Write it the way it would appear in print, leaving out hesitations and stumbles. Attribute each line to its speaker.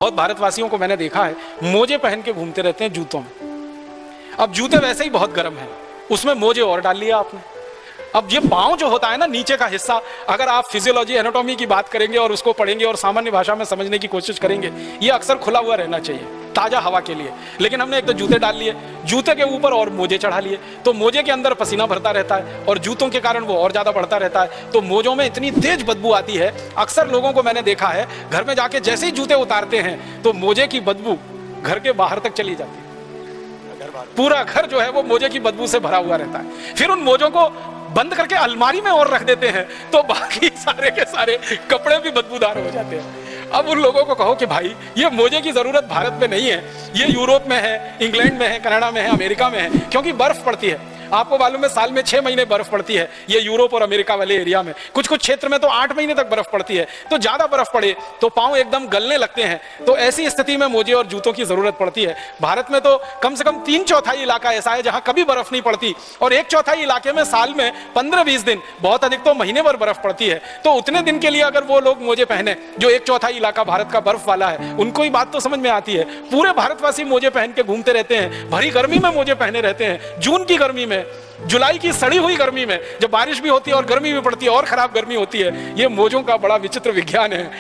Speaker 1: बहुत भारतवासियों को मैंने देखा है मोजे पहन के घूमते रहते हैं जूतों में। अब जूते वैसे ही बहुत गर्म हैं, उसमें मोजे और डाल लिया आपने। अब ये पाँव जो होता है ना, नीचे का हिस्सा, अगर आप फिजियोलॉजी एनाटॉमी की बात करेंगे और उसको पढ़ेंगे और सामान्य भाषा में समझने की कोशिश करेंगे, ये अक्सर खुला हुआ रहना चाहिए ताजा हवा के लिए। लेकिन हमने एक तो जूते डाल लिए, जूते के ऊपर और मोजे चढ़ा लिए, तो मोजे के अंदर पसीना भरता रहता है और जूतों के कारण वो और ज्यादा बढ़ता रहता है। तो मोजों में इतनी तेज बदबू आती है, अक्सर लोगों को मैंने देखा है घर में जाके जैसे ही जूते उतारते हैं तो मोजे की बदबू घर के बाहर तक चली जाती है। पूरा घर जो है वो मोजे की बदबू से भरा हुआ रहता है। फिर उन मोजों को बंद करके अलमारी में और रख देते हैं तो बाकी सारे के सारे कपड़े भी बदबूदार हो जाते हैं। अब उन लोगों को कहो कि भाई ये मोजे की जरूरत भारत में नहीं है, ये यूरोप में है, इंग्लैंड में है, कनाडा में है, अमेरिका में है, क्योंकि बर्फ पड़ती है। आपको मालूम है साल में 6 महीने बर्फ पड़ती है ये यूरोप और अमेरिका वाले एरिया में। कुछ कुछ क्षेत्र में तो 8 महीने तक बर्फ पड़ती है। तो ज्यादा बर्फ पड़े तो पांव एकदम गलने लगते हैं, तो ऐसी स्थिति में मोजे और जूतों की जरूरत पड़ती है। भारत में तो कम से कम 3/4 इलाका ऐसा है जहां कभी बर्फ नहीं पड़ती, और 1/4 इलाके में साल में 15-20 दिन, बहुत अधिक तो महीने भर बर्फ पड़ती है। तो उतने दिन के लिए अगर वो लोग मोजे पहने जो 1/4 इलाका भारत का बर्फ वाला है, उनको ही बात तो समझ में आती है। पूरे भारतवासी मोजे पहन के घूमते रहते हैं, भरी गर्मी में मोजे पहने रहते हैं, जून की गर्मी में, जुलाई की सड़ी हुई गर्मी में, जब बारिश भी होती है और गर्मी भी पड़ती है और खराब गर्मी होती है। ये मोजों का बड़ा विचित्र विज्ञान है।